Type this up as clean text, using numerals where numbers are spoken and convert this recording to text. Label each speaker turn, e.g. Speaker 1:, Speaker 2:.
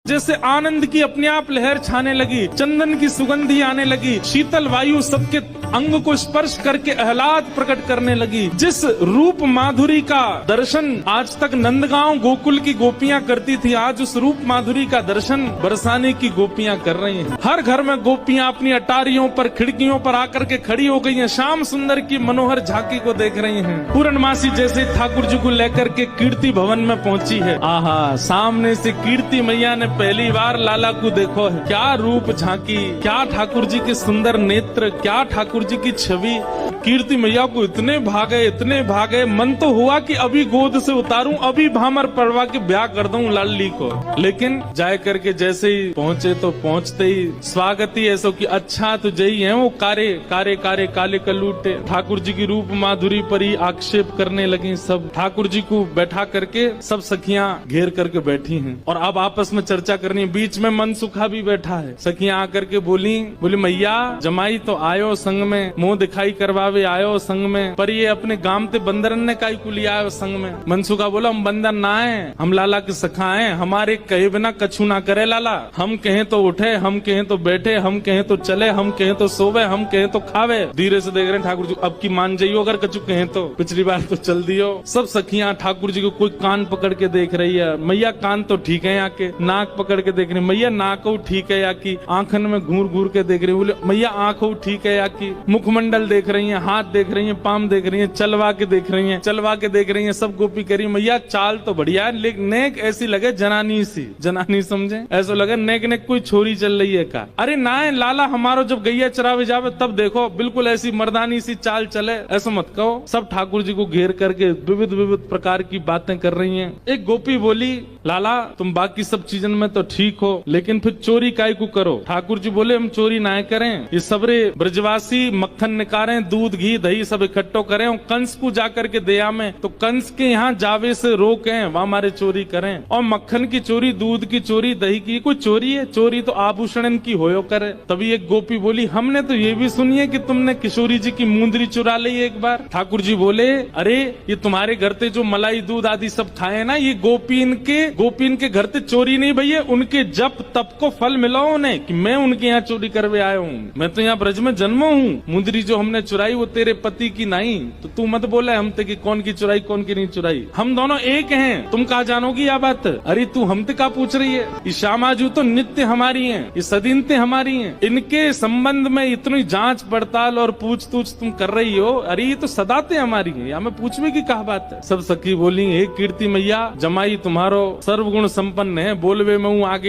Speaker 1: जैसे आनंद की अपने आप लहर छाने लगी, चंदन की सुगंधी आने लगी, शीतल वायु सबके अंग को स्पर्श करके आह्लाद प्रकट करने लगी। जिस रूप माधुरी का दर्शन आज तक नंदगांव गोकुल की गोपियां करती थी, आज उस रूप माधुरी का दर्शन बरसाने की गोपियां कर रही हैं। हर घर में गोपियां अपनी अटारियों पर, खिड़कियों पर आकर के खड़ी हो गई हैं, श्याम सुंदर की मनोहर झांकी को देख रही हैं। पूर्णमासी जैसे ठाकुर जी को लेकर के कीर्ति भवन में पहुंची है। आहा, सामने से कीर्ति मैया ने पहली बार लाला को देखो है। क्या रूप झांकी, क्या ठाकुर जी के सुंदर नेत्र, क्या ठाकुर जी की छवि। कीर्ति मैया को इतने भागे, मन तो हुआ कि अभी गोद से उतारूं, अभी भामर पड़वा के ब्याह कर दूं लाली को। लेकिन जाए करके जैसे ही पहुंचे तो पहुंचते ही स्वागत ही ऐसा कि अच्छा तो जई है वो कारे काले कलूटे। ठाकुर जी की रूप माधुरी पर ही आक्षेप करने लगी सब। ठाकुर जी को बैठा करके सब सखियां घेर करके बैठी हैं और अब आपस में चर्चा करनी है। बीच में मनसुखा भी बैठा है। सखियां आकर के बोली मैया जमाई तो आयो संग में, मुंह दिखाई करवावे आयो संग में, पर ये अपने गांव ते बंदरन ने काई को लिया आयो संग में। मनसुखा बोला हम बंदर ना है, हम लाला के सखा हैं, हमारे कहे बिना कछु ना करे लाला। हम कहें तो उठे, हम कहें तो बैठे, हम कहें तो चले, हम कहें तो सोवे, हम कहें तो खावे। धीरे से देख रहे हैं ठाकुर जी, अब की मान जाइयो अगर कछु कहें तो, पिछली बार तो चल दियो। सब सखियां ठाकुर जी को कोई कान पकड़ के देख रही है। मैया कान तो ठीक है, यहाँ के नाक पकड़ के देख रही है। मैया नाक ठीक है या की, आंखन में घूर के देख रही है। बोले मैया आंखों ठीक है या की, मुखमंडल देख रही है, हाथ देख रही है, पाम देख रही है, चलवा के देख रही है, सब गोपी करी। मैया चाल तो बढ़िया है, लेकिन नेक ऐसी लगे जनानी सी, जनानी समझे, ऐसा लगे नेक कोई छोरी चल रही है का। अरे ना है लाला, हमारो जब गैया चरावे जावे तब देखो बिल्कुल ऐसी मर्दानी सी चाल चले, ऐसा मत कहो। सब ठाकुर जी को घेर करके विविध प्रकार की बातें कर रही हैं। एक गोपी बोली लाला तुम बाकी सब चीजन में तो ठीक हो, लेकिन फिर चोरी काय को करो। ठाकुर जी बोले हम चोरी ना करें, ये सबरे ब्रजवासी मक्खन निकालें, दूध घी दही सब इकट्ठो करें और कंस को जाकर के दया में, तो कंस के यहाँ जावे से रोकें, वहाँ हमारे चोरी करें। और मक्खन की चोरी, दूध की चोरी, दही की कोई चोरी है? चोरी तो आभूषण की होयो करे। तभी एक गोपी बोली हमने तो ये भी सुनी है कि तुमने किशोरी जी की मुंदरी चुरा ली एक बार। ठाकुर जी बोले अरे ये तुम्हारे घर पे जो मलाई दूध आदि सब खाए ना, ये गोपीन के घर पे चोरी नहीं भैया, उनके जप तप को फल मिला उन्हें कि मैं उनके यहाँ चोरी करवे आया हूँ। मैं तो यहाँ ब्रज में जन्मा हूँ। मुंदरी जो हमने चुराई वो तेरे पति की नहीं, तो तू मत बोले हमते कि कौन की चुराई कौन की नहीं चुराई, हम दोनों एक हैं। तुम कहा जानोगी यह बात? अरे तू हमते का पूछ रही है? ये श्यामाजू तो नित्य हमारी है, ये सदीनते हमारी है, इनके संबंध में इतनी जांच पड़ताल और पूछ तूछ तुम कर रही हो? अरे ये तो सदाते हमारी है, या मैं पूछने की कहा बात है? सब सखी बोली हे कीर्ति मैया जमाई तुम्हारो सर्वगुण संपन्न है, बोलवे में हूँ आगे